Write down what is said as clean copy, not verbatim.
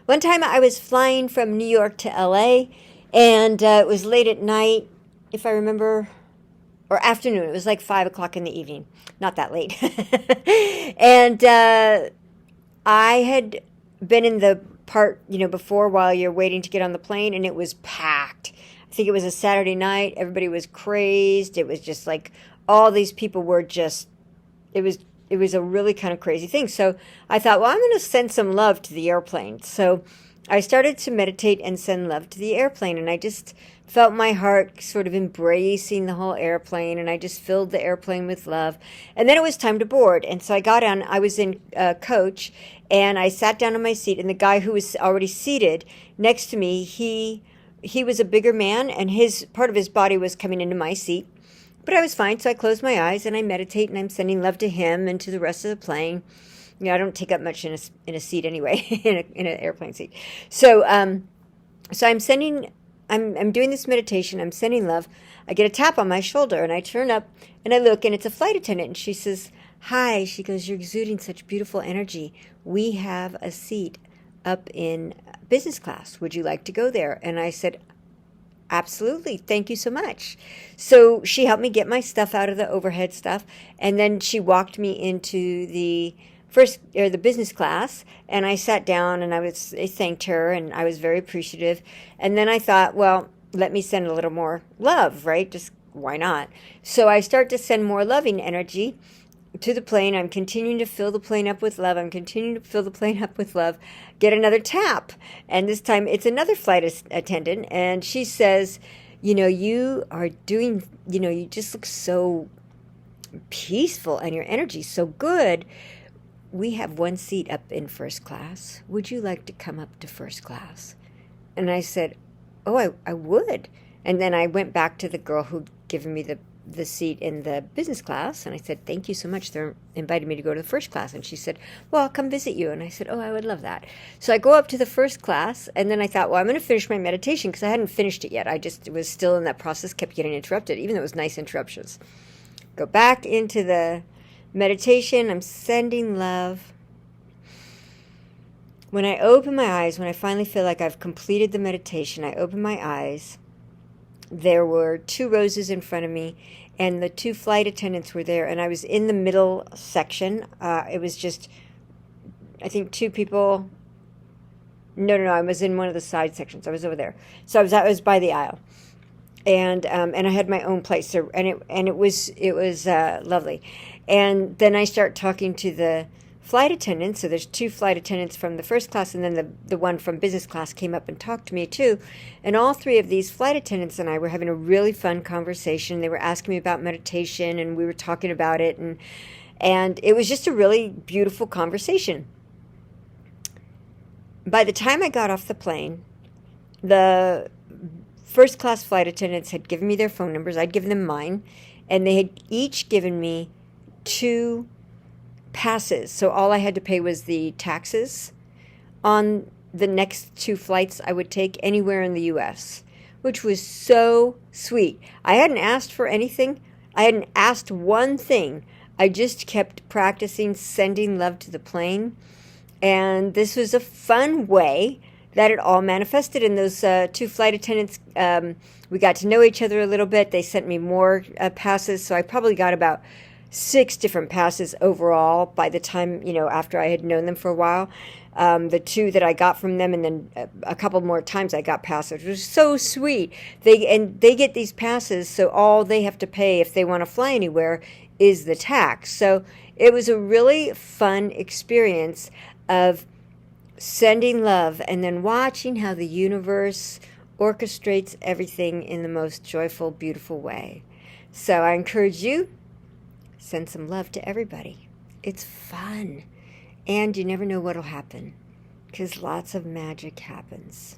One time I was flying from New York to LA, and it was late at night, if I remember, or afternoon. It was like 5 o'clock in the evening, not that late. And I had been in the part, before while you're waiting to get on the plane, and it was packed. I think it was a Saturday night. Everybody was crazed. It was just like all these people were just, it was a really kind of crazy thing. So I thought, well, I'm going to send some love to the airplane. So I started to meditate and send love to the airplane, and I just felt my heart sort of embracing the whole airplane, and I just filled the airplane with love. And then it was time to board, and so I got on. I was in coach, and I sat down on my seat, and the guy who was already seated next to me, he was a bigger man, and his part of his body was coming into my seat. But I was fine, so I closed my eyes, and I meditate, and I'm sending love to him and to the rest of the plane. I don't take up much in a seat anyway, in an airplane seat. So so I'm doing this meditation. I'm sending love. I get a tap on my shoulder, and I turn up, and I look, and it's a flight attendant, and she says, "Hi," she goes, "you're exuding such beautiful energy. We have a seat up in business class. Would you like to go there?" And I said, "Absolutely. Thank you so much." So she helped me get my stuff out of the overhead stuff, and then she walked me into the the business class, and I sat down, and I thanked her, and I was very appreciative. And then I thought, well, let me send a little more love, right? Just why not? So I start to send more loving energy to the plane. I'm continuing to fill the plane up with love. I'm continuing to fill the plane up with love. Get another tap, and this time it's another flight attendant, and she says, you are doing, you just look so peaceful, and your energy's so good. We have one seat up in first class. Would you like to come up to first class? And I said, oh, I would. And then I went back to the girl who'd given me the seat in the business class, and I said, thank you so much. They're inviting me to go to the first class. And she said, well, I'll come visit you. And I said, oh, I would love that. So I go up to the first class, and then I thought, well, I'm going to finish my meditation, because I hadn't finished it yet. It was still in that process, kept getting interrupted, even though it was nice interruptions. Go back into the meditation. I'm sending love. When I open my eyes, when I finally feel like I've completed the meditation, I open my eyes. There were 2 roses in front of me, and the 2 flight attendants were there, and I was in the middle section. It was just, I think 2 people. No, I was in one of the side sections. I was over there. So I was by the aisle. And I had my own place, so, and it was lovely. And then I start talking to the flight attendants. So there's 2 flight attendants from the first class, and then the one from business class came up and talked to me too. And all 3 of these flight attendants and I were having a really fun conversation. They were asking me about meditation, and we were talking about it, and it was just a really beautiful conversation. By the time I got off the plane, the first class flight attendants had given me their phone numbers. I'd given them mine, and they had each given me 2 passes. So all I had to pay was the taxes on the next 2 flights I would take anywhere in the U.S., which was so sweet. I hadn't asked for anything. I hadn't asked one thing. I just kept practicing sending love to the plane, and this was a fun way that it all manifested. In those 2 flight attendants, we got to know each other a little bit. They sent me more passes, so I probably got about 6 different passes overall by the time, after I had known them for a while. The 2 that I got from them, and then a couple more times I got passes. It was so sweet. They get these passes, so all they have to pay if they want to fly anywhere is the tax. So it was a really fun experience of sending love and then watching how the universe orchestrates everything in the most joyful, beautiful way. So I encourage you, send some love to everybody. It's fun. And you never know what'll happen, because lots of magic happens.